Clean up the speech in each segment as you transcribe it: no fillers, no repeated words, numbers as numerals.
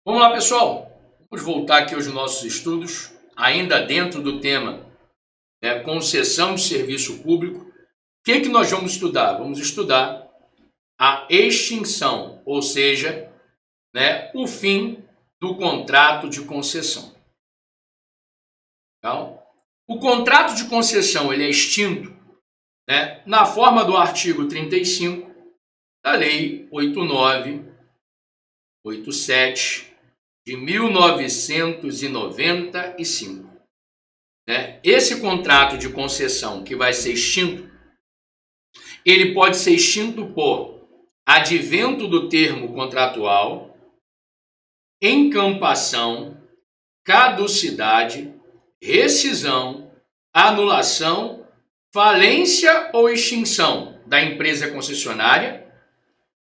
Vamos lá, pessoal. Vamos voltar aqui aos nossos estudos, ainda dentro do tema concessão de serviço público. O que nós vamos estudar? Vamos estudar a extinção, ou seja, o fim do contrato de concessão. Então, o contrato de concessão ele é extinto na forma do artigo 35 da Lei 8987 de 1995. Esse contrato de concessão que vai ser extinto, ele pode ser extinto por advento do termo contratual, encampação, caducidade, rescisão, anulação, falência ou extinção da empresa concessionária,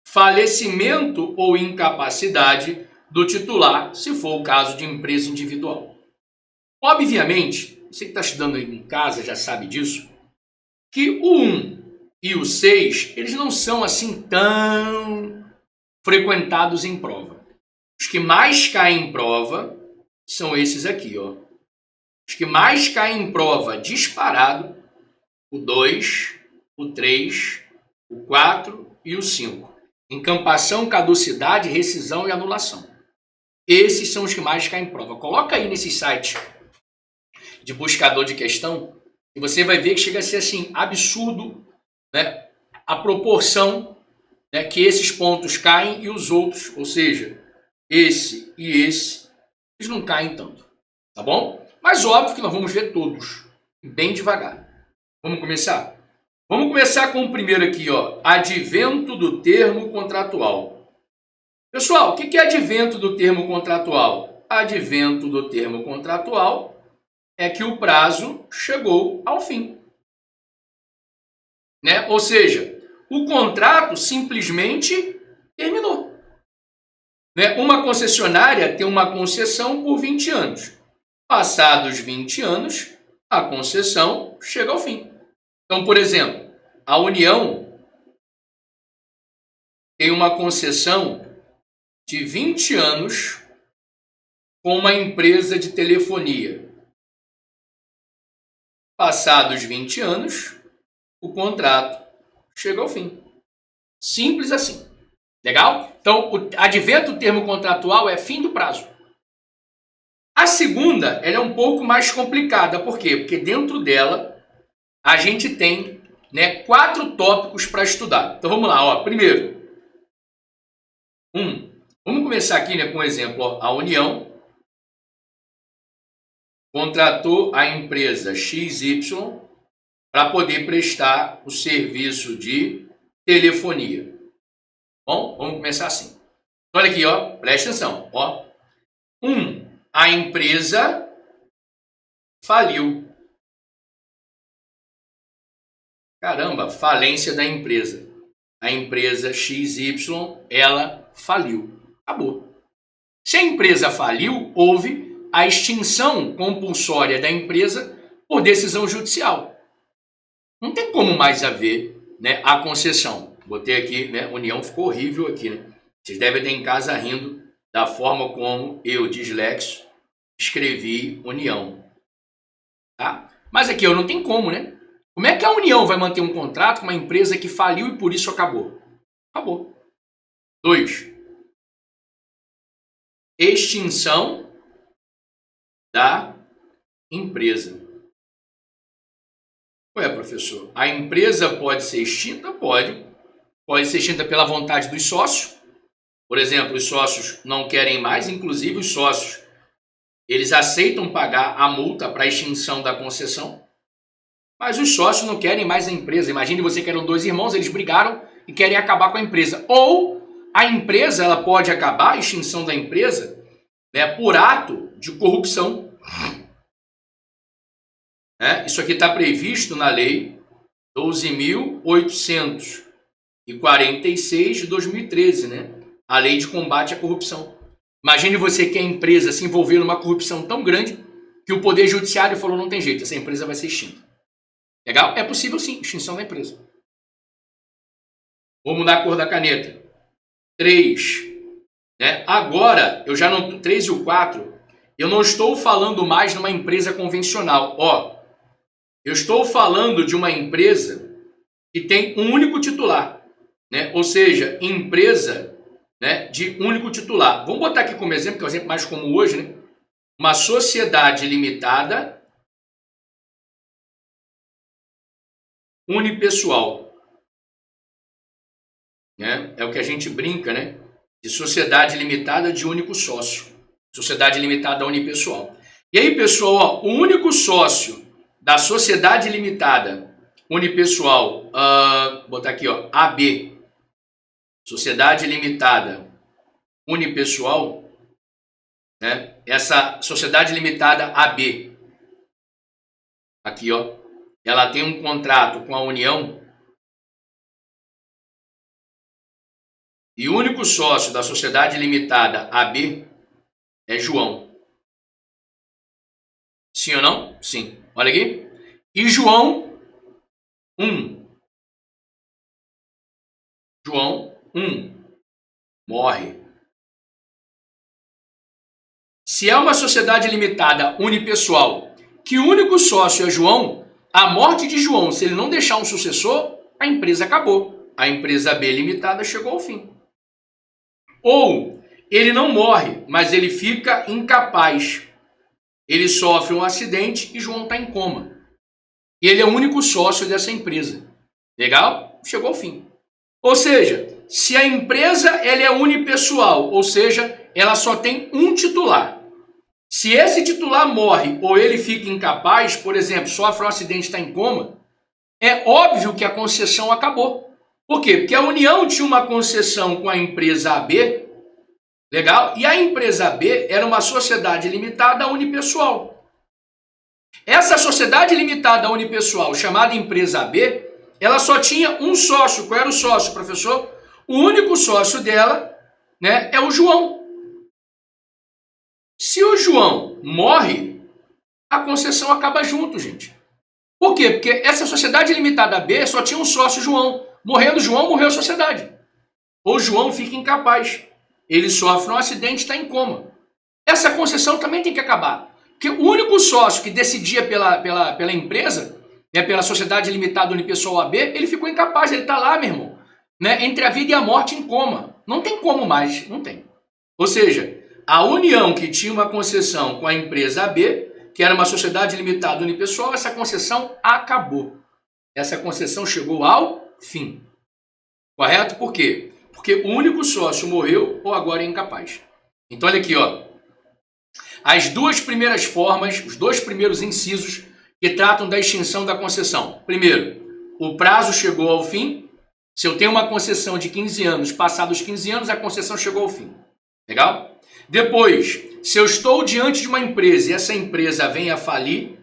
falecimento ou incapacidade do titular, se for o caso de empresa individual. Obviamente, você que está estudando aí em casa já sabe disso, que o 1 e o 6, eles não são assim tão frequentados em prova. Os que mais caem em prova são esses aqui, ó. Os que mais caem em prova disparado, o 2, o 3, o 4 e o 5. Encampação, caducidade, rescisão e anulação. Esses são os que mais caem em prova. Coloca aí nesse site de buscador de questão e você vai ver que chega a ser assim, absurdo, a proporção que esses pontos caem e os outros, ou seja, esse e esse, eles não caem tanto, tá bom? Mas óbvio que nós vamos ver todos, bem devagar. Vamos começar? Vamos começar com o primeiro aqui, ó, advento do termo contratual. Pessoal, o que é advento do termo contratual? Advento do termo contratual é que o prazo chegou ao fim. Ou seja, o contrato simplesmente terminou. Uma concessionária tem uma concessão por 20 anos. Passados 20 anos, a concessão chega ao fim. Então, por exemplo, a União tem uma concessão de 20 anos com uma empresa de telefonia. Passados 20 anos, o contrato chega ao fim. Simples assim. Legal? Então, o advento do termo contratual é fim do prazo. A segunda, ela é um pouco mais complicada. Por quê? Porque dentro dela, a gente tem 4 tópicos para estudar. Então, vamos lá. Ó. Primeiro, vamos começar aqui com um exemplo. Ó. A União contratou a empresa XY para poder prestar o serviço de telefonia. Bom, vamos começar assim. Olha aqui, ó, presta atenção. Ó. A empresa faliu. Caramba, falência da empresa. A empresa XY, ela faliu. Acabou. Se a empresa faliu, houve a extinção compulsória da empresa por decisão judicial. Não tem como mais haver a concessão. Botei aqui, União, ficou horrível aqui. Vocês devem ter em casa rindo da forma como eu, dislexo, escrevi União. Tá? Mas aqui eu não tem como, Como é que a União vai manter um contrato com uma empresa que faliu e por isso acabou? Acabou. 2. Extinção da empresa. Ué, professor, a empresa pode ser extinta? Pode. Pode ser extinta pela vontade dos sócios. Por exemplo, os sócios não querem mais, inclusive os sócios, eles aceitam pagar a multa para a extinção da concessão, mas os sócios não querem mais a empresa. Imagine você que eram 2 irmãos, eles brigaram e querem acabar com a empresa. Ou a empresa ela pode acabar, a extinção da empresa, por ato de corrupção. Isso aqui está previsto na Lei 12.846 de 2013, a Lei de Combate à Corrupção. Imagine você que a empresa se envolveu numa corrupção tão grande que o Poder Judiciário falou, não tem jeito, essa empresa vai ser extinta. Legal? É possível sim, extinção da empresa. Vou mudar a cor da caneta. 3. né? Agora, eu já não... 3 e o 4, eu não estou falando mais numa empresa convencional. Ó, eu estou falando de uma empresa que tem um único titular, né? Ou seja, empresa, né, de único titular. Vamos botar aqui como exemplo, que é o exemplo mais comum hoje, né? Uma sociedade limitada unipessoal, né? É o que a gente brinca, né? De sociedade limitada de único sócio. Sociedade limitada unipessoal. E aí, pessoal, ó, o único sócio da sociedade limitada unipessoal, vou botar aqui, ó, AB, sociedade limitada unipessoal, né? Essa sociedade limitada AB, aqui, ó, ela tem um contrato com a União e o único sócio da sociedade limitada AB é João. Sim ou não? Sim. Olha aqui. E João 1. João 1 morre. Se é uma sociedade limitada unipessoal, que o único sócio é João, a morte de João, se ele não deixar um sucessor, a empresa acabou. A empresa B limitada chegou ao fim. Ou ele não morre, mas ele fica incapaz. Ele sofre um acidente e João está em coma. E ele é o único sócio dessa empresa. Legal? Chegou ao fim. Ou seja, se a empresa ela é unipessoal, ou seja, ela só tem um titular. Se esse titular morre ou ele fica incapaz, por exemplo, sofre um acidente e está em coma, é óbvio que a concessão acabou. Por quê? Porque a União tinha uma concessão com a empresa AB, legal? E a empresa B era uma sociedade limitada unipessoal. Essa sociedade limitada unipessoal, chamada empresa B, ela só tinha um sócio. Qual era o sócio, professor? O único sócio dela, né, é o João. Se o João morre, a concessão acaba junto, gente. Por quê? Porque essa sociedade limitada B só tinha um sócio, João. Morrendo João, morreu a sociedade. Ou João fica incapaz. Ele sofre um acidente e está em coma. Essa concessão também tem que acabar. Porque o único sócio que decidia pela empresa, né, pela sociedade limitada unipessoal AB, ele ficou incapaz, ele está lá, meu irmão, né, entre a vida e a morte em coma. Não tem como mais, não tem. Ou seja, a União que tinha uma concessão com a empresa AB, que era uma sociedade limitada unipessoal, essa concessão acabou. Essa concessão chegou ao fim. Correto? Por quê? Porque o único sócio morreu ou agora é incapaz. Então olha aqui, ó. As duas primeiras formas, os dois primeiros incisos que tratam da extinção da concessão. Primeiro, o prazo chegou ao fim. Se eu tenho uma concessão de 15 anos, passados 15 anos, a concessão chegou ao fim. Legal? Depois, se eu estou diante de uma empresa e essa empresa vem a falir,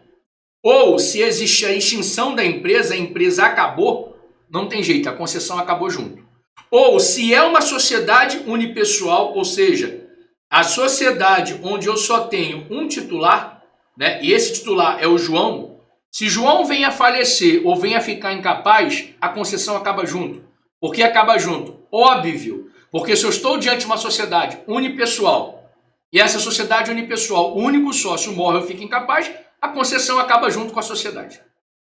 ou se existe a extinção da empresa, a empresa acabou, não tem jeito, a concessão acabou junto. Ou se é uma sociedade unipessoal, ou seja, a sociedade onde eu só tenho um titular, né, e esse titular é o João, se João vem a falecer ou vem a ficar incapaz, a concessão acaba junto. Por que acaba junto? Óbvio, porque se eu estou diante de uma sociedade unipessoal e essa sociedade unipessoal, o único sócio morre ou fica incapaz, a concessão acaba junto com a sociedade.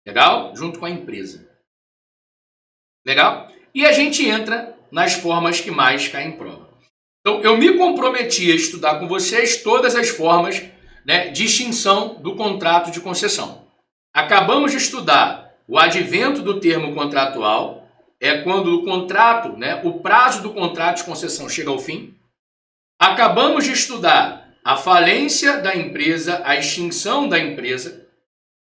Legal? Junto com a empresa. Legal? E a gente entra nas formas que mais caem em prova. Então, eu me comprometi a estudar com vocês todas as formas, né, de extinção do contrato de concessão. Acabamos de estudar o advento do termo contratual, é quando o contrato, né, o prazo do contrato de concessão chega ao fim. Acabamos de estudar a falência da empresa, a extinção da empresa.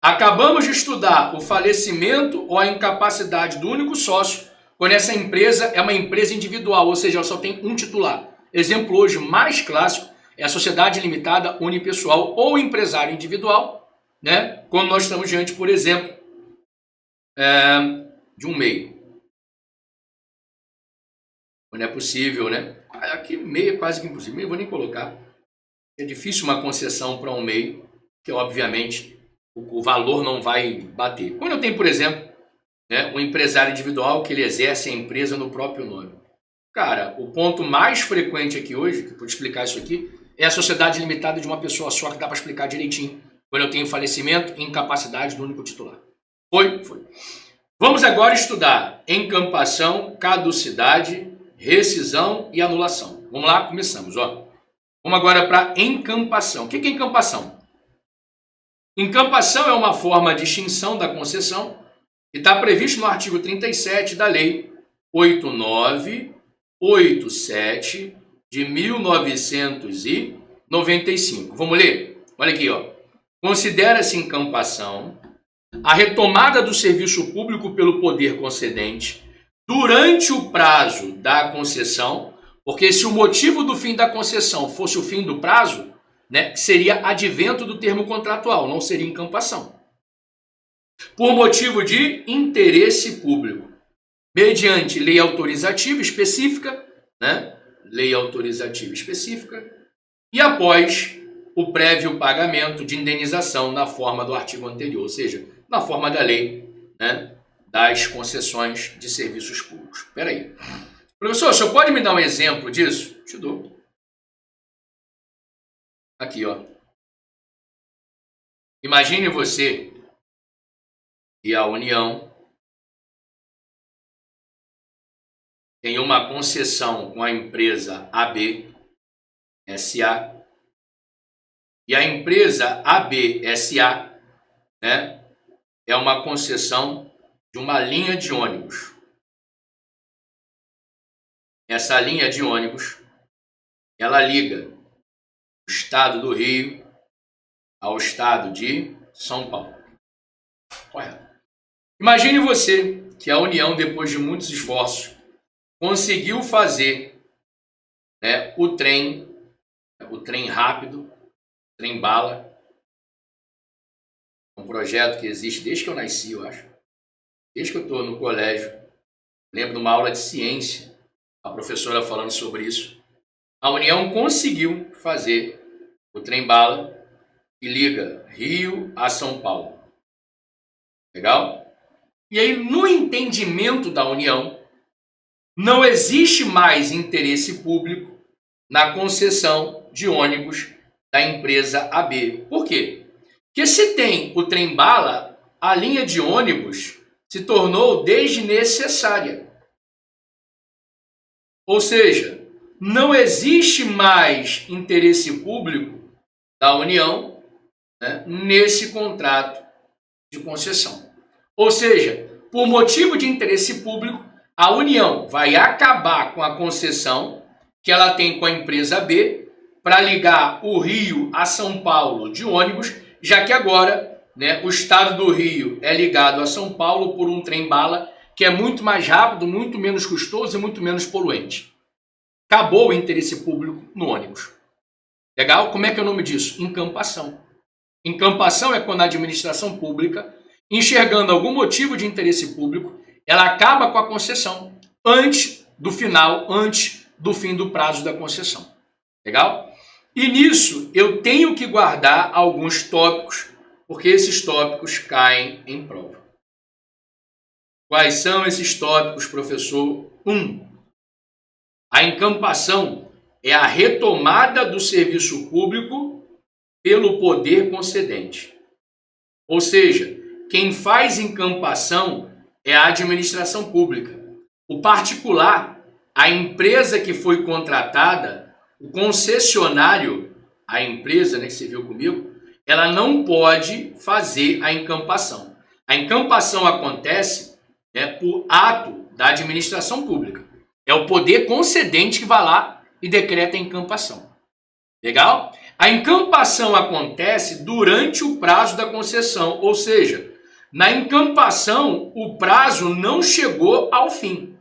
Acabamos de estudar o falecimento ou a incapacidade do único sócio, quando essa empresa é uma empresa individual, ou seja, ela só tem um titular. Exemplo hoje mais clássico é a sociedade limitada unipessoal ou empresário individual, né? Quando nós estamos diante, por exemplo, de um MEI. Não é possível, né? Aqui MEI é quase que impossível, MEI eu vou nem colocar. É difícil uma concessão para um MEI, que obviamente o valor não vai bater. Quando eu tenho, por exemplo, né, um empresário individual que ele exerce a empresa no próprio nome. Cara, o ponto mais frequente aqui hoje, que eu vou te explicar isso aqui, é a sociedade limitada de uma pessoa só, que dá para explicar direitinho. Quando eu tenho falecimento e incapacidade do único titular. Foi? Foi. Vamos agora estudar encampação, caducidade, rescisão e anulação. Vamos lá, começamos. Ó. Vamos agora para encampação. O que é encampação? Encampação é uma forma de extinção da concessão que está previsto no artigo 37 da Lei 8987 de 1995. Vamos ler? Olha aqui, ó. Considera-se encampação a retomada do serviço público pelo poder concedente durante o prazo da concessão, porque se o motivo do fim da concessão fosse o fim do prazo, né, seria advento do termo contratual, não seria encampação. Por motivo de interesse público, mediante lei autorizativa específica, né, lei autorizativa específica, e após o prévio pagamento de indenização na forma do artigo anterior, ou seja, na forma da lei, né, das concessões de serviços públicos. Espera aí. Professor, o senhor pode me dar um exemplo disso? Te dou. Aqui, ó. Imagine você e a União tem uma concessão com a empresa AB SA, e a empresa AB SA, né, é uma concessão de uma linha de ônibus. Essa linha de ônibus, ela liga o estado do Rio ao estado de São Paulo. Correto. Imagine você que a União, depois de muitos esforços, conseguiu fazer, né, o trem rápido, trem bala, um projeto que existe desde que eu nasci, eu acho. Desde que eu estou no colégio. Lembro de uma aula de ciência, a professora falando sobre isso. A União conseguiu fazer o trem bala que liga Rio a São Paulo. Legal? E aí, no entendimento da União, não existe mais interesse público na concessão de ônibus da empresa AB. Por quê? Porque se tem o trem bala, a linha de ônibus se tornou desnecessária. Ou seja, não existe mais interesse público da União, né, nesse contrato de concessão. Ou seja, por motivo de interesse público, a União vai acabar com a concessão que ela tem com a empresa B para ligar o Rio a São Paulo de ônibus, já que agora, né, o estado do Rio é ligado a São Paulo por um trem-bala que é muito mais rápido, muito menos custoso e muito menos poluente. Acabou o interesse público no ônibus. Legal? Como é que é o nome disso? Encampação. Encampação é quando a administração pública, enxergando algum motivo de interesse público, ela acaba com a concessão antes do final, antes do fim do prazo da concessão. Legal? E nisso eu tenho que guardar alguns tópicos, porque esses tópicos caem em prova. Quais são esses tópicos, professor? 1. A encampação é a retomada do serviço público pelo poder concedente. Ou seja, quem faz encampação é a administração pública. O particular, a empresa que foi contratada, o concessionário, a empresa, né, que você viu comigo, ela não pode fazer a encampação. A encampação acontece, né, por ato da administração pública. É o poder concedente que vai lá e decreta a encampação. Legal? A encampação acontece durante o prazo da concessão, ou seja, na encampação o prazo não chegou ao fim.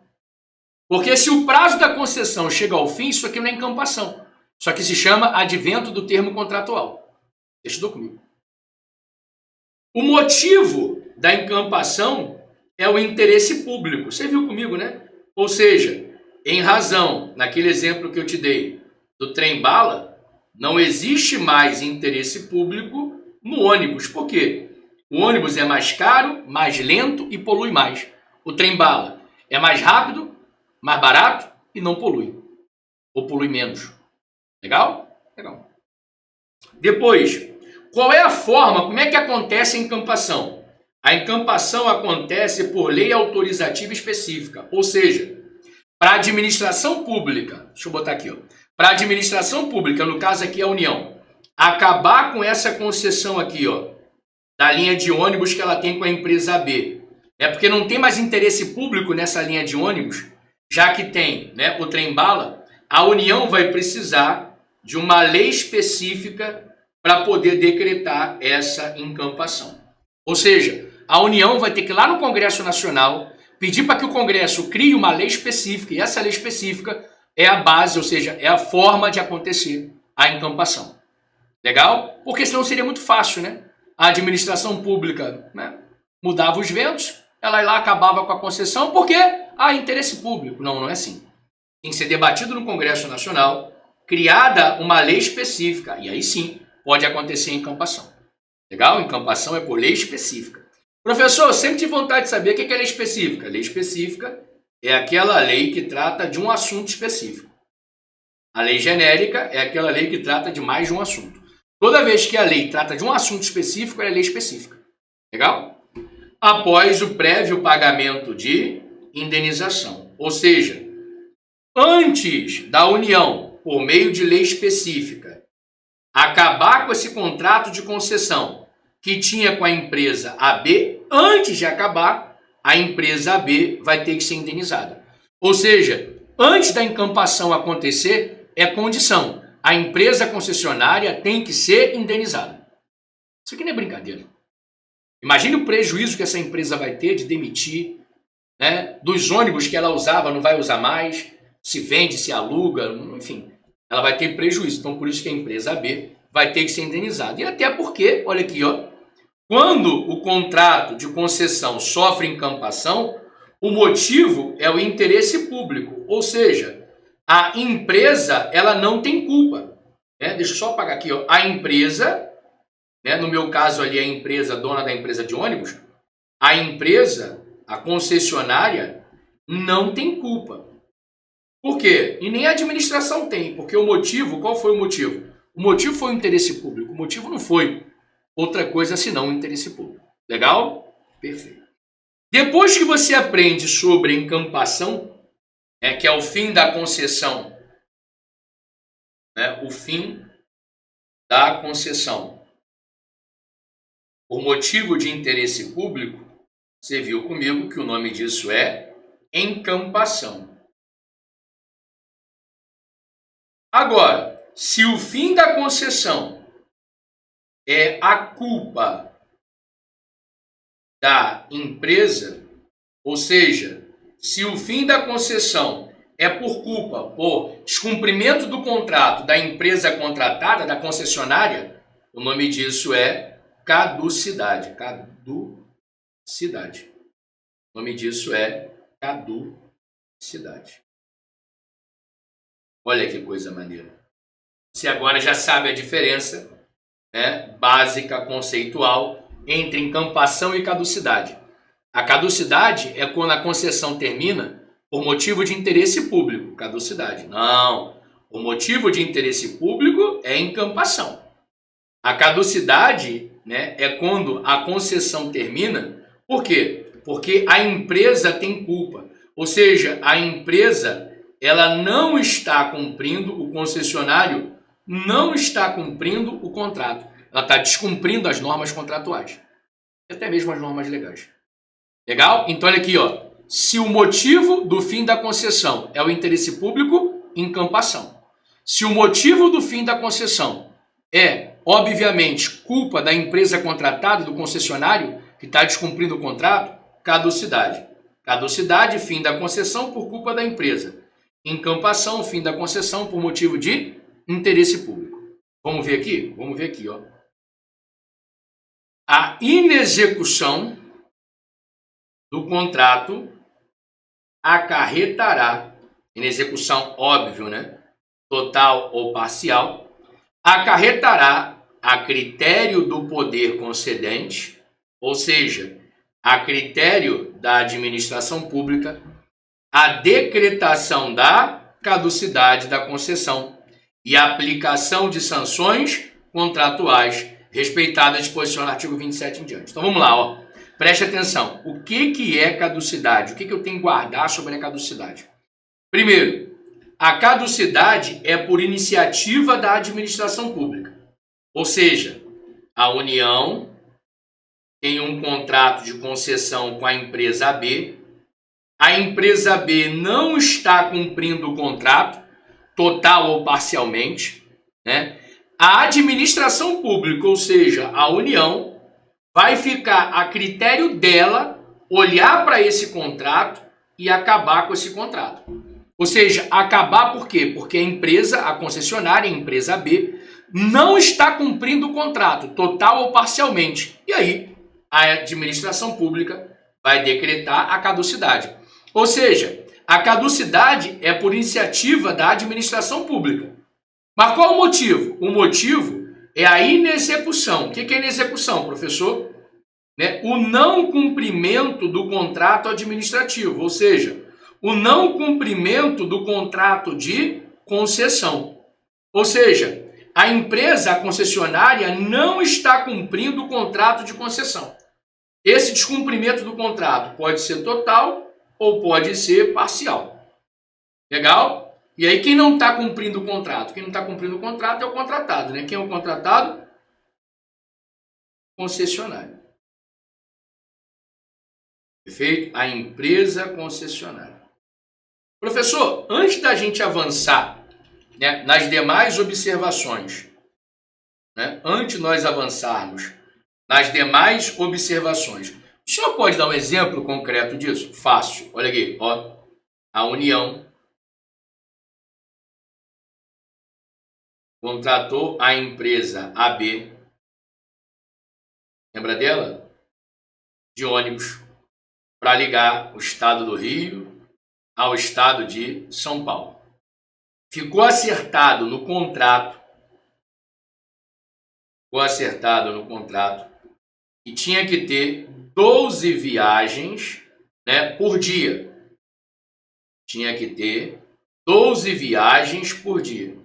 Porque se o prazo da concessão chega ao fim, isso aqui não é encampação. Isso aqui se chama advento do termo contratual. Estudou comigo. O motivo da encampação é o interesse público. Você viu comigo, né? Ou seja, em razão, naquele exemplo que eu te dei, do trem-bala, não existe mais interesse público no ônibus. Por quê? O ônibus é mais caro, mais lento e polui mais. O trem-bala é mais rápido, mais barato e e não polui. Ou polui menos. Legal? Legal. Depois, qual é a forma, como é que acontece a encampação? A encampação acontece por lei autorizativa específica, ou seja, para a administração pública, deixa eu botar aqui, para a administração pública, no caso aqui a União, acabar com essa concessão aqui, da linha de ônibus que ela tem com a empresa B. É porque não tem mais interesse público nessa linha de ônibus, já que tem, né, o trem-bala, a União vai precisar de uma lei específica para poder decretar essa encampação. Ou seja, a União vai ter que ir lá no Congresso Nacional pedir para que o Congresso crie uma lei específica, e essa lei específica é a base, ou seja, é a forma de acontecer a encampação. Legal? Porque senão seria muito fácil, né? A administração pública, né, mudava os ventos, ela lá acabava com a concessão, porque há interesse público. Não, não é assim. Tem que ser debatido no Congresso Nacional, criada uma lei específica, e aí sim pode acontecer a encampação. Legal? Encampação é por lei específica. Professor, eu sempre tive vontade de saber o que é lei específica. Lei específica é aquela lei que trata de um assunto específico. A lei genérica é aquela lei que trata de mais de um assunto. Toda vez que a lei trata de um assunto específico, ela é lei específica. Legal? Após o prévio pagamento de indenização. Ou seja, antes da União, por meio de lei específica, acabar com esse contrato de concessão que tinha com a empresa AB, antes de acabar, a empresa AB vai ter que ser indenizada. Ou seja, antes da encampação acontecer, é condição. A empresa concessionária tem que ser indenizada. Isso aqui não é brincadeira. Imagine o prejuízo que essa empresa vai ter de demitir, né, dos ônibus que ela usava, não vai usar mais, se vende, se aluga, enfim. Ela vai ter prejuízo. Então, por isso que a empresa B vai ter que ser indenizada. E até porque, olha aqui, quando o contrato de concessão sofre encampação, o motivo é o interesse público. Ou seja, a empresa, ela não tem culpa. Né? Deixa eu só apagar aqui, a empresa, né, no meu caso ali a empresa, dona da empresa de ônibus, a empresa, a concessionária, não tem culpa. Por quê? E nem a administração tem, porque o motivo, qual foi o motivo? O motivo foi o interesse público, o motivo não foi outra coisa senão o interesse público. Legal? Perfeito. Depois que você aprende sobre encampação, que é o fim da concessão, né, o fim da concessão, por motivo de interesse público, você viu comigo que o nome disso é encampação. Agora, se o fim da concessão é a culpa da empresa, ou seja, se o fim da concessão é por culpa, por descumprimento do contrato da empresa contratada, da concessionária, o nome disso é caducidade. Caducidade. O nome disso é caducidade. Olha que coisa maneira. Você agora já sabe a diferença, né, básica, conceitual, entre encampação e caducidade. A caducidade é quando a concessão termina por motivo de interesse público. Caducidade. Não. O motivo de interesse público é encampação. A caducidade, né, é quando a concessão termina. Por quê? Porque a empresa tem culpa. Ou seja, a empresa ela não está cumprindo, o concessionário não está cumprindo o contrato. Ela está descumprindo as normas contratuais. E até mesmo as normas legais. Legal? Então, olha aqui, se o motivo do fim da concessão é o interesse público, encampação. Se o motivo do fim da concessão é, obviamente, culpa da empresa contratada, do concessionário, que está descumprindo o contrato, caducidade. Caducidade, fim da concessão por culpa da empresa. Encampação, fim da concessão por motivo de interesse público. Vamos ver aqui? Vamos ver aqui, A inexecução do contrato acarretará, inexecução óbvio, né? Total ou parcial, acarretará a critério do poder concedente, ou seja, a critério da administração pública, a decretação da caducidade da concessão e a aplicação de sanções contratuais, respeitada a disposição do artigo 27 em diante. Então vamos lá, ó. Preste atenção. O que é caducidade? O que eu tenho que guardar sobre a caducidade? Primeiro, a caducidade é por iniciativa da administração pública. Ou seja, a União tem um contrato de concessão com a empresa B. A empresa B não está cumprindo o contrato, total ou parcialmente, né? A administração pública, ou seja, a União, vai ficar a critério dela olhar para esse contrato e acabar com esse contrato. Ou seja, acabar por quê? Porque a empresa, a concessionária, a empresa B, não está cumprindo o contrato, total ou parcialmente. E aí, a administração pública vai decretar a caducidade. Ou seja, a caducidade é por iniciativa da administração pública. Mas qual o motivo? O motivo é a inexecução. O que é inexecução, professor? O não cumprimento do contrato administrativo, ou seja, o não cumprimento do contrato de concessão. Ou seja, a empresa, a concessionária, não está cumprindo o contrato de concessão. Esse descumprimento do contrato pode ser total ou pode ser parcial. Legal? E aí quem não está cumprindo o contrato? Quem não está cumprindo o contrato é o contratado, né? Quem é o contratado? Concessionário. Perfeito? A empresa concessionária. Professor, antes da gente avançar, né, nas demais observações, né, antes de nós avançarmos nas demais observações, o senhor pode dar um exemplo concreto disso? Fácil. Olha aqui, ó. A União contratou a empresa AB, lembra dela? De ônibus, para ligar o estado do Rio ao estado de São Paulo. Ficou acertado no contrato, e tinha que ter 12 viagens, né, por dia. Tinha que ter 12 viagens por dia.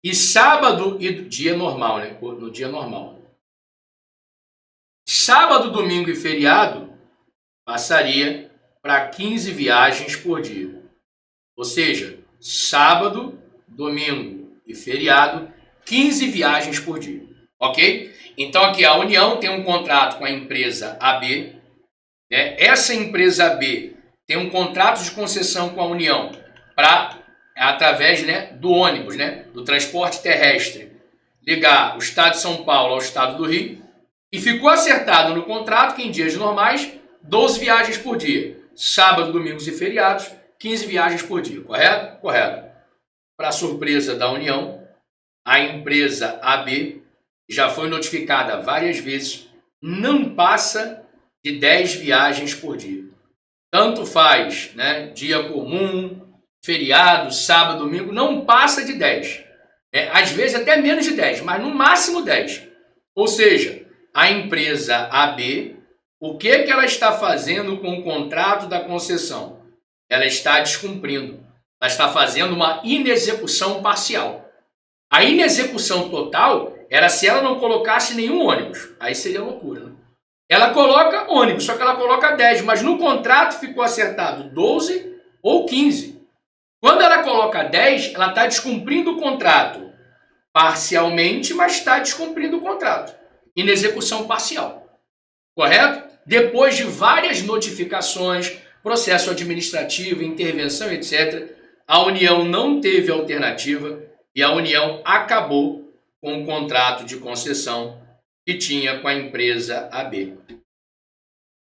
E sábado e dia normal, né? No dia normal. Sábado, domingo e feriado passaria para 15 viagens por dia. Ou seja, sábado, domingo e feriado, 15 viagens por dia. Ok? Então aqui a União tem um contrato com a empresa AB. Né? Essa empresa AB tem um contrato de concessão com a União para, através, né, do ônibus, né, do transporte terrestre, ligar o estado de São Paulo ao estado do Rio. E ficou acertado no contrato que em dias normais, 12 viagens por dia. Sábado, domingos e feriados, 15 viagens por dia. Correto? Correto. Para surpresa da União, a empresa AB já foi notificada várias vezes, não passa de 10 viagens por dia. Tanto faz, né, dia comum, feriado, sábado, domingo, não passa de 10. Às vezes até menos de 10, mas no máximo 10. Ou seja, a empresa AB, o que ela está fazendo com o contrato da concessão? Ela está descumprindo. Ela está fazendo uma inexecução parcial. A inexecução total era se ela não colocasse nenhum ônibus. Aí seria loucura, né? Ela coloca ônibus, só que ela coloca 10, mas no contrato ficou acertado 12 ou 15. Quando ela coloca 10, ela está descumprindo o contrato parcialmente, mas está descumprindo o contrato. Inexecução parcial. Correto? Depois de várias notificações, processo administrativo, intervenção, etc., a União não teve alternativa e a União acabou com o contrato de concessão que tinha com a empresa AB.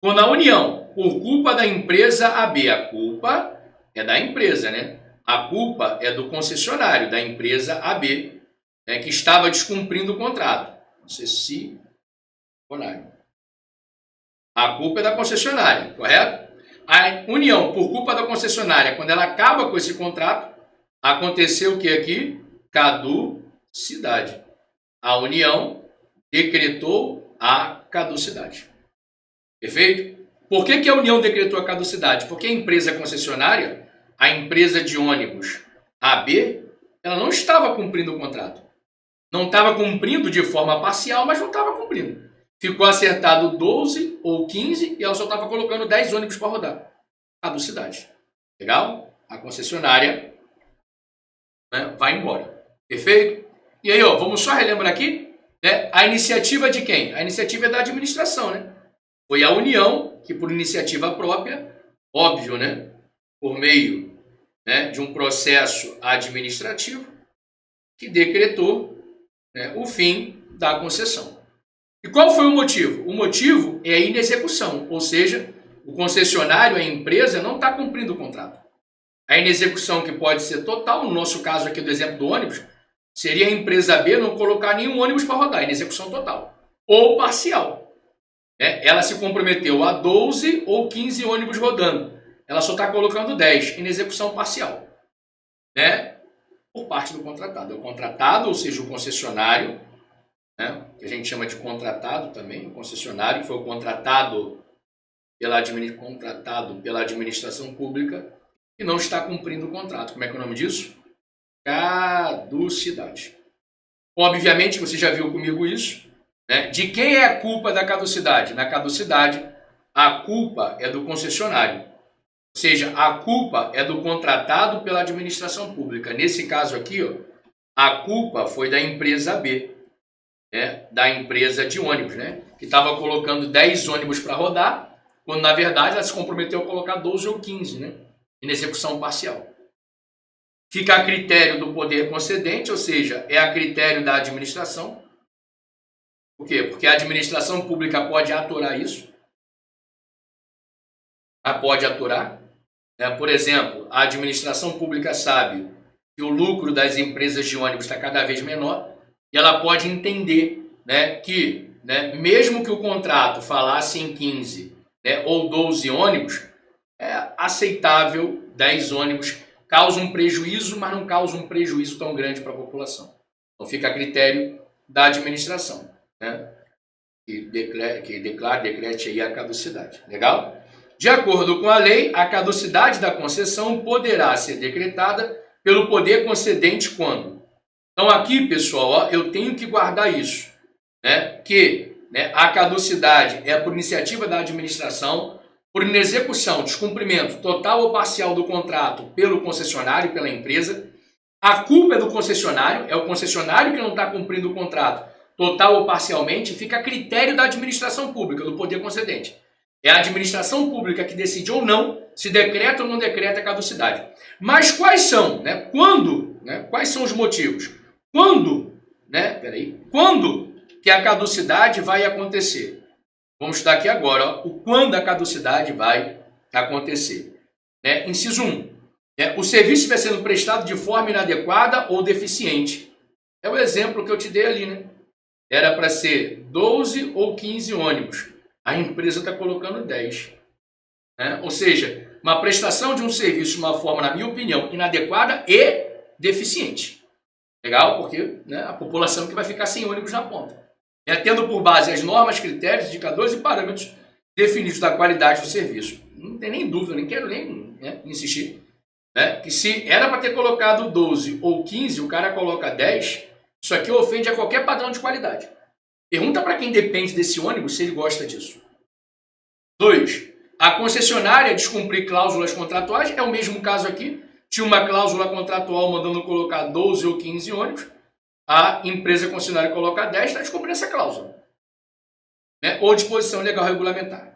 Quando a União, por culpa da empresa AB, a culpa é da empresa, né? A culpa é do concessionário, da empresa AB, né, que estava descumprindo o contrato. A culpa é da concessionária, correto? A União, por culpa da concessionária, quando ela acaba com esse contrato, aconteceu o que aqui? Caducidade. A União decretou a caducidade. Perfeito? Por que a União decretou a caducidade? Porque a empresa concessionária, a empresa de ônibus AB, ela não estava cumprindo o contrato. Não estava cumprindo de forma parcial, mas não estava cumprindo. Ficou acertado 12 ou 15 e ela só estava colocando 10 ônibus para rodar. Caducidade. Legal? A concessionária, né, vai embora. Perfeito? E aí, ó, vamos só relembrar aqui, né, a iniciativa de quem? A iniciativa é da administração, né? Foi a União que, por iniciativa própria, óbvio, né, por meio, né, de um processo administrativo, que decretou, né, o fim da concessão. E qual foi o motivo? O motivo é a inexecução, ou seja, o concessionário, a empresa, não está cumprindo o contrato. A inexecução, que pode ser total, no nosso caso aqui do exemplo do ônibus, seria a empresa B não colocar nenhum ônibus para rodar, inexecução total, ou parcial. Ela se comprometeu a 12 ou 15 ônibus rodando, ela só está colocando 10, inexecução parcial, né? Por parte do contratado. É o contratado, ou seja, o concessionário, né, que a gente chama de contratado também, o concessionário que foi contratado pela administração pública e não está cumprindo o contrato. Como é que é o nome disso? Caducidade. Obviamente, você já viu comigo isso, né? De quem é a culpa da caducidade? Na caducidade, a culpa é do concessionário. Ou seja, a culpa é do contratado pela administração pública. Nesse caso aqui, ó, a culpa foi da empresa B, né? Da empresa de ônibus, né? Que estava colocando 10 ônibus para rodar, quando na verdade ela se comprometeu a colocar 12 ou 15, né? Em execução parcial. Fica a critério do poder concedente, ou seja, é a critério da administração. Por quê? Porque a administração pública pode aturar isso. Ela pode aturar. Por exemplo, a administração pública sabe que o lucro das empresas de ônibus está cada vez menor e ela pode entender, né, que, né, mesmo que o contrato falasse em 15, né, ou 12 ônibus, é aceitável 10 ônibus, causa um prejuízo, mas não causa um prejuízo tão grande para a população. Então fica a critério da administração, né, que decrete aí a caducidade. Legal? De acordo com a lei, a caducidade da concessão poderá ser decretada pelo poder concedente quando? Então aqui, pessoal, ó, eu tenho que guardar isso, né? Que, né, a caducidade é por iniciativa da administração, por inexecução, descumprimento total ou parcial do contrato pelo concessionário, pela empresa. A culpa é do concessionário, é o concessionário que não está cumprindo o contrato total ou parcialmente, fica a critério da administração pública, do poder concedente. É a administração pública que decide ou não se decreta ou não decreta a caducidade. Mas quais são, né? Quando, né? Quais são os motivos? Quando, né? Quando que a caducidade vai acontecer? Vamos estudar aqui agora, ó, o quando a caducidade vai acontecer. Né? Inciso 1. O serviço vai sendo prestado de forma inadequada ou deficiente. É o exemplo que eu te dei ali, né? Era para ser 12 ou 15 ônibus. A empresa está colocando 10. Né? Ou seja, uma prestação de um serviço de uma forma, na minha opinião, inadequada e deficiente. Legal? Porque, né, a população que vai ficar sem ônibus na ponta. Tendo por base as normas, critérios, indicadores e parâmetros definidos da qualidade do serviço. Não tem nem dúvida, nem quero nem, né, insistir. Né? Que se era para ter colocado 12 ou 15, o cara coloca 10, isso aqui ofende a qualquer padrão de qualidade. Pergunta para quem depende desse ônibus se ele gosta disso. 2. A concessionária descumprir cláusulas contratuais, é o mesmo caso aqui. Tinha uma cláusula contratual mandando colocar 12 ou 15 ônibus. A empresa concessionária coloca 10, está descumprindo essa cláusula. Né? Ou disposição legal regulamentar.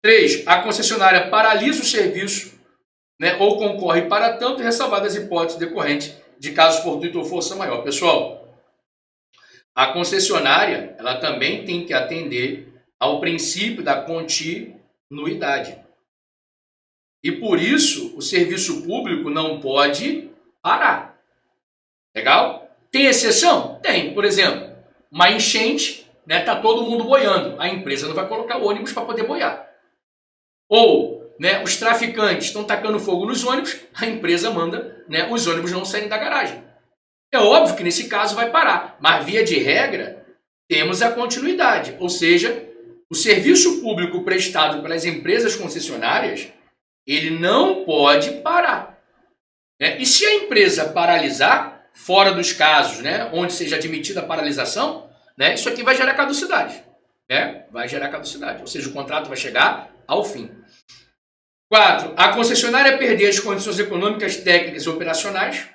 3. A concessionária paralisa o serviço, né, ou concorre para tanto, ressalvadas as hipóteses decorrentes de caso fortuito ou força maior. Pessoal, a concessionária, ela também tem que atender ao princípio da continuidade. E por isso, o serviço público não pode parar. Legal? Tem exceção? Tem. Por exemplo, uma enchente, né, tá todo mundo boiando. A empresa não vai colocar o ônibus para poder boiar. Ou, né, os traficantes estão tacando fogo nos ônibus, a empresa manda, né, os ônibus não saírem da garagem. É óbvio que nesse caso vai parar, mas via de regra, temos a continuidade, ou seja, o serviço público prestado pelas empresas concessionárias, ele não pode parar. né? E se a empresa paralisar, fora dos casos, né, onde seja admitida a paralisação, né, isso aqui vai gerar caducidade. Né? Vai gerar caducidade, ou seja, o contrato vai chegar ao fim. 4. A concessionária perder as condições econômicas, técnicas e operacionais,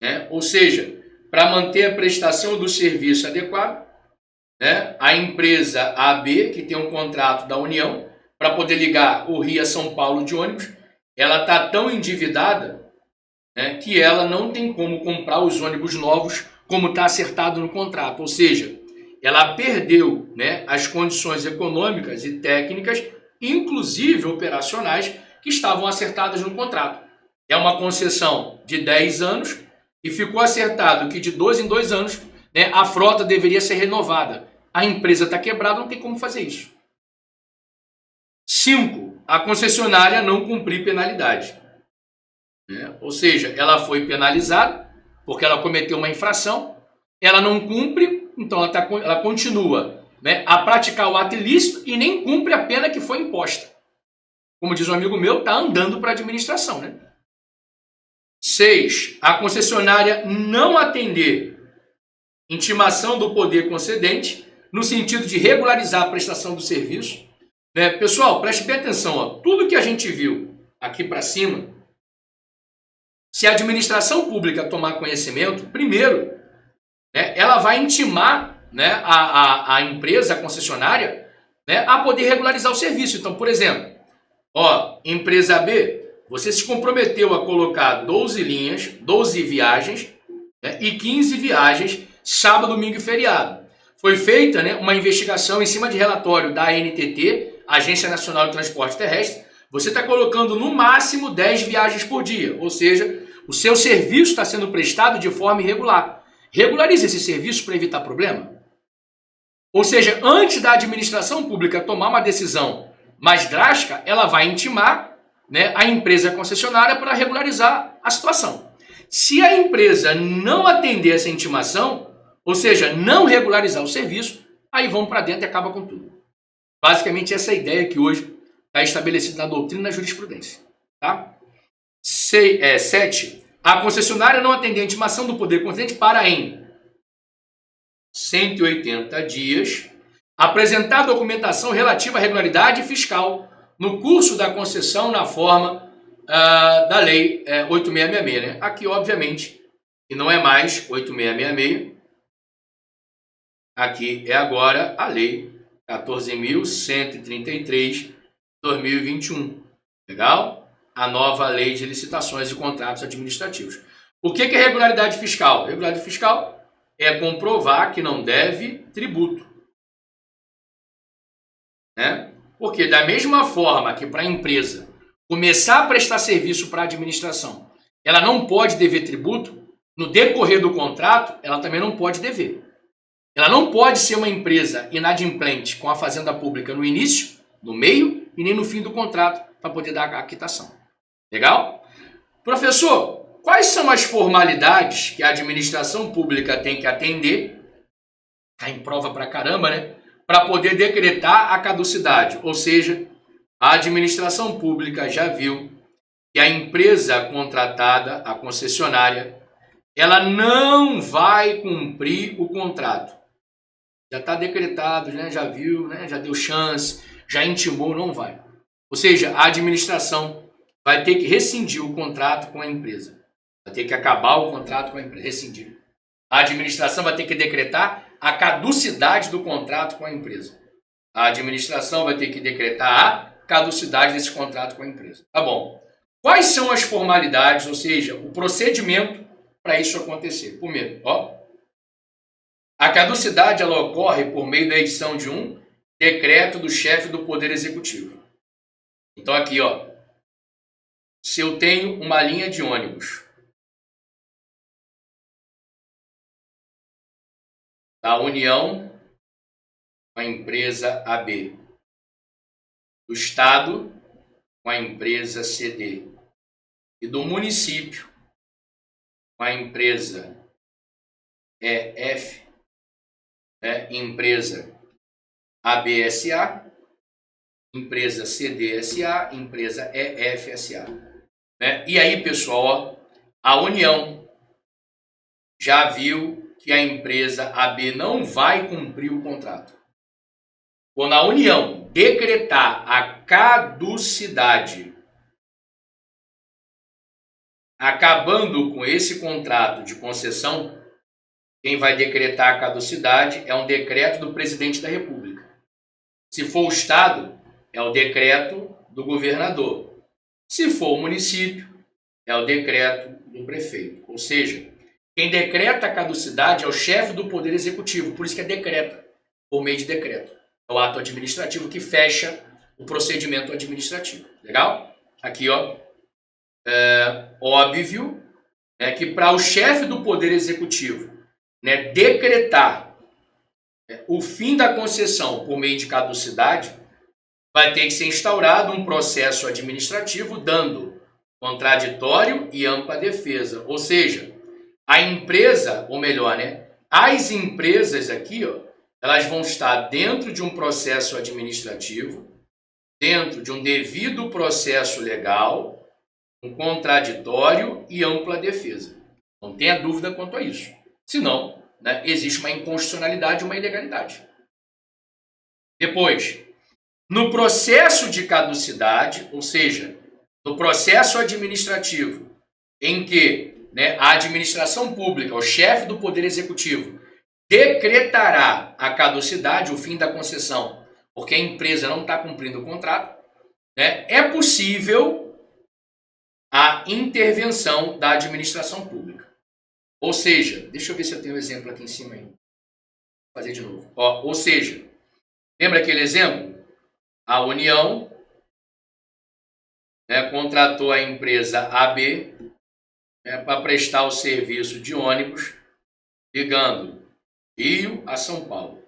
né? Ou seja, para manter a prestação do serviço adequado, né? A empresa AB, que tem um contrato da União, para poder ligar o Rio a São Paulo de ônibus, ela está tão endividada, né, que ela não tem como comprar os ônibus novos como está acertado no contrato. Ou seja, ela perdeu, né, as condições econômicas e técnicas, inclusive operacionais, que estavam acertadas no contrato. É uma concessão de 10 anos e ficou acertado que de 2 em 2 anos, né, a frota deveria ser renovada. A empresa está quebrada, não tem como fazer isso. 5. A concessionária não cumprir penalidade. Né? Ou seja, ela foi penalizada porque ela cometeu uma infração, ela não cumpre, então ela continua, né, a praticar o ato ilícito e nem cumpre a pena que foi imposta. Como diz um amigo meu, está andando para a administração. Né? 6. A concessionária não atender intimação do poder concedente no sentido de regularizar a prestação do serviço. Né? Pessoal, preste bem atenção. Ó. Tudo que a gente viu aqui para cima, se a administração pública tomar conhecimento, primeiro, né, ela vai intimar, né, a empresa, a concessionária, né, a poder regularizar o serviço. Então, por exemplo, ó, empresa B, você se comprometeu a colocar 12 linhas, 12 viagens, né, e 15 viagens sábado, domingo e feriado. Foi feita, né, uma investigação em cima de relatório da ANTT, Agência Nacional de Transporte Terrestre. Você está colocando no máximo 10 viagens por dia, ou seja, o seu serviço está sendo prestado de forma irregular. Regularize esse serviço para evitar problema. Ou seja, antes da administração pública tomar uma decisão mais drástica, ela vai intimar, né, a empresa concessionária para regularizar a situação. Se a empresa não atender essa intimação, ou seja, não regularizar o serviço, aí vão para dentro e acaba com tudo. Basicamente essa é a ideia que hoje está estabelecida na doutrina e na jurisprudência. Tá? 7. A concessionária não atender a intimação do poder concedente para em 180 dias apresentar documentação relativa à regularidade fiscal no curso da concessão na forma da lei 8666. Né? Aqui, obviamente, que não é mais 8666, aqui é agora a lei 14.133 2021. Legal? A nova lei de licitações e contratos administrativos. O que é regularidade fiscal? Regularidade fiscal é comprovar que não deve tributo. Né? Porque da mesma forma que para a empresa começar a prestar serviço para a administração, ela não pode dever tributo, no decorrer do contrato, ela também não pode dever. Ela não pode ser uma empresa inadimplente com a fazenda pública no início, no meio e nem no fim do contrato para poder dar a quitação. Legal? Professor, quais são as formalidades que a administração pública tem que atender? Está em prova pra caramba, né? Para poder decretar a caducidade. Ou seja, a administração pública já viu que a empresa contratada, a concessionária, ela não vai cumprir o contrato. Já está decretado, né? Já viu, né? Já deu chance, já intimou, não vai. Ou seja, a administração vai ter que rescindir o contrato com a empresa. Vai ter que acabar o contrato com a empresa, rescindir. A administração vai ter que decretar a caducidade do contrato com a empresa. A administração vai ter que decretar a caducidade desse contrato com a empresa. Tá bom. Quais são as formalidades, ou seja, o procedimento para isso acontecer? Primeiro, ó, a caducidade ela ocorre por meio da edição de um decreto do chefe do Poder Executivo. Então aqui, ó, se eu tenho uma linha de ônibus da União com a empresa AB, do Estado com a empresa CD e do município com a empresa EF, né, empresa ABSA, empresa CDSA, empresa EFSA. Né? E aí, pessoal, ó, A União já viu que a empresa AB não vai cumprir o contrato. Quando a União decretar a caducidade, acabando com esse contrato de concessão, quem vai decretar a caducidade é um decreto do presidente da República. Se for o Estado, é o decreto do governador. Se for o município, é o decreto do prefeito. Ou seja, quem decreta a caducidade é o chefe do Poder Executivo, por isso que é decreta, por meio de decreto. É o ato administrativo que fecha o procedimento administrativo. Legal? Aqui, ó, é óbvio, né, que para o chefe do Poder Executivo, né, decretar o fim da concessão por meio de caducidade, vai ter que ser instaurado um processo administrativo dando contraditório e ampla defesa. Ou seja, a empresa, ou melhor, né, as empresas aqui, ó, elas vão estar dentro de um processo administrativo, dentro de um devido processo legal, um contraditório e ampla defesa. Não tenha dúvida quanto a isso. Senão, né, existe uma inconstitucionalidade e uma ilegalidade. Depois, no processo de caducidade, ou seja, no processo administrativo em que, né, a administração pública, o chefe do Poder Executivo, decretará a caducidade, o fim da concessão, porque a empresa não está cumprindo o contrato, né, é possível a intervenção da administração pública. Ou seja, deixa eu ver se eu tenho um exemplo aqui em cima aí. Vou fazer de novo. Ó, ou seja, lembra aquele exemplo? A União, né, contratou a empresa AB, né, para prestar o serviço de ônibus ligando Rio a São Paulo.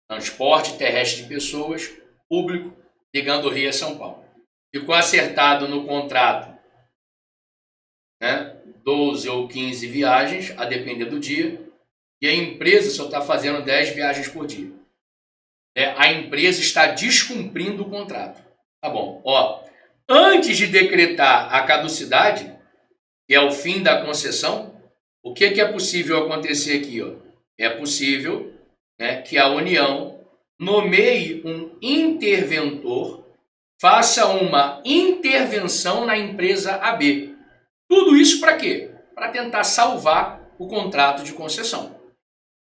Transporte terrestre de pessoas, público, ligando Rio a São Paulo. Ficou acertado no contrato, né, 12 ou 15 viagens, a depender do dia, e a empresa só está fazendo 10 viagens por dia. A empresa está descumprindo o contrato. Tá bom. Ó, antes de decretar a caducidade, que é o fim da concessão, o que é possível acontecer aqui? Ó? É possível, né, que a União nomeie um interventor, faça uma intervenção na empresa AB. Tudo isso para quê? Para tentar salvar o contrato de concessão.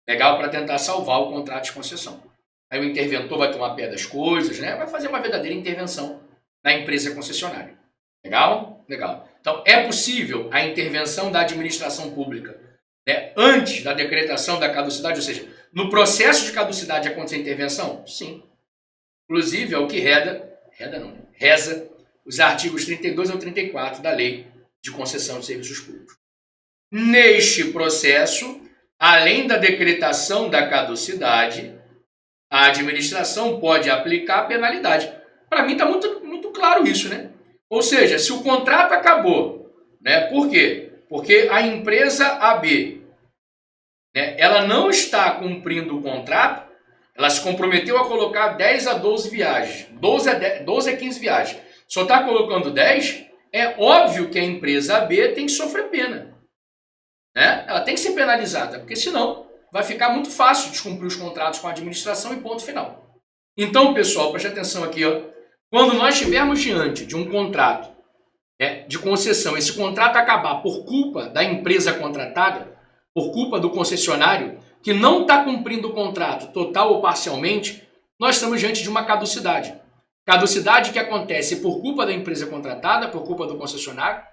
Legal? Para tentar salvar o contrato de concessão. Aí o interventor vai tomar pé das coisas, né? Vai fazer uma verdadeira intervenção na empresa concessionária. Legal? Legal. Então, é possível a intervenção da administração pública, né, antes da decretação da caducidade, ou seja, no processo de caducidade acontecer a intervenção? Sim. Inclusive, é o que reza os artigos 32 ao 34 da Lei de Concessão de Serviços Públicos. Neste processo, além da decretação da caducidade, a administração pode aplicar penalidade. Para mim está muito claro isso, né? Ou seja, se o contrato acabou, né? Por quê? Porque a empresa AB, né, ela não está cumprindo o contrato, ela se comprometeu a colocar 10 a 12 viagens, 12 a 15 viagens, só está colocando 10, é óbvio que a empresa AB tem que sofrer pena. Né? Ela tem que ser penalizada, porque senão vai ficar muito fácil descumprir os contratos com a administração e ponto final. Então, pessoal, preste atenção aqui. Ó. Quando nós estivermos diante de um contrato, né, de concessão, esse contrato acabar por culpa da empresa contratada, por culpa do concessionário, que não está cumprindo o contrato total ou parcialmente, nós estamos diante de uma caducidade. Caducidade que acontece por culpa da empresa contratada, por culpa do concessionário,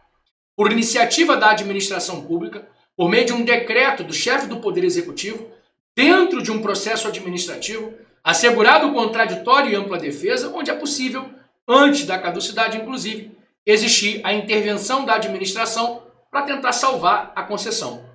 por iniciativa da administração pública, por meio de um decreto do chefe do Poder Executivo, dentro de um processo administrativo, assegurado o contraditório e ampla defesa, onde é possível, antes da caducidade, inclusive, existir a intervenção da administração para tentar salvar a concessão.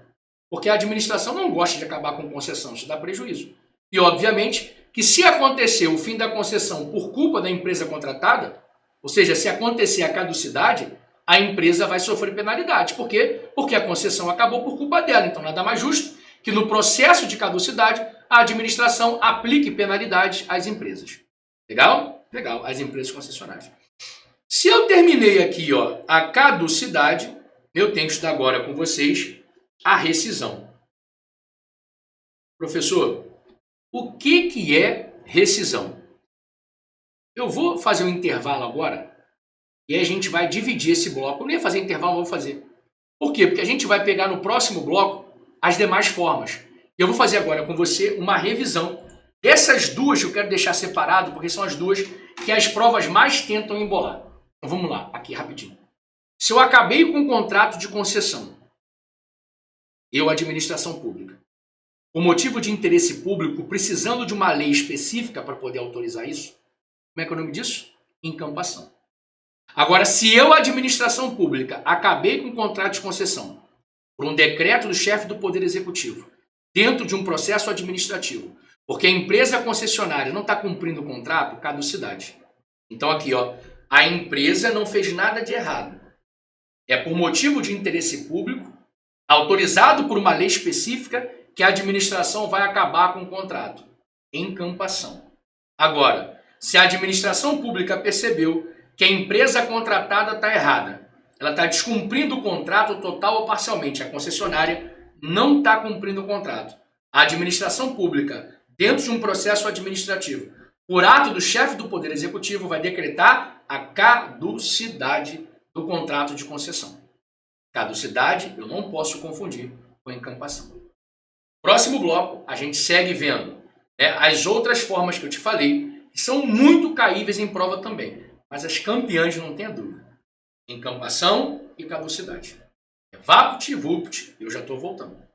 Porque a administração não gosta de acabar com concessão, isso dá prejuízo. E, obviamente, que se acontecer o fim da concessão por culpa da empresa contratada, ou seja, se acontecer a caducidade, a empresa vai sofrer penalidade. Por quê? Porque a concessão acabou por culpa dela. Então, nada mais justo que no processo de caducidade, a administração aplique penalidades às empresas. Legal? Legal, às empresas concessionárias. Se eu terminei aqui, ó, a caducidade, eu tenho que estudar agora com vocês a rescisão. Professor, o que é rescisão? Eu vou fazer um intervalo agora e aí a gente vai dividir esse bloco. Eu não ia fazer intervalo, vou fazer. Por quê? Porque a gente vai pegar no próximo bloco as demais formas. Eu vou fazer agora com você uma revisão. Essas duas eu quero deixar separado porque são as duas que as provas mais tentam embolar. Então vamos lá, aqui rapidinho. Se eu acabei com um contrato de concessão, eu, administração pública, por motivo de interesse público, precisando de uma lei específica para poder autorizar isso, como é que é o nome disso? Encampação. Agora, se eu, administração pública, acabei com um contrato de concessão por um decreto do chefe do Poder Executivo, dentro de um processo administrativo, porque a empresa concessionária não está cumprindo o contrato, caducidade. Então aqui, ó, a empresa não fez nada de errado. É por motivo de interesse público, autorizado por uma lei específica, que a administração vai acabar com o contrato. Encampação. Agora, se a administração pública percebeu que a empresa contratada está errada, ela está descumprindo o contrato total ou parcialmente, a concessionária não está cumprindo o contrato. A administração pública, dentro de um processo administrativo, por ato do chefe do Poder Executivo, vai decretar a caducidade do contrato de concessão. Caducidade eu não posso confundir com encampação. Próximo bloco, a gente segue vendo as outras formas que eu te falei, que são muito caíveis em prova também, mas as campeãs não tenha dúvida. Encampação e caducidade. Vapt-vupt, eu já estou voltando.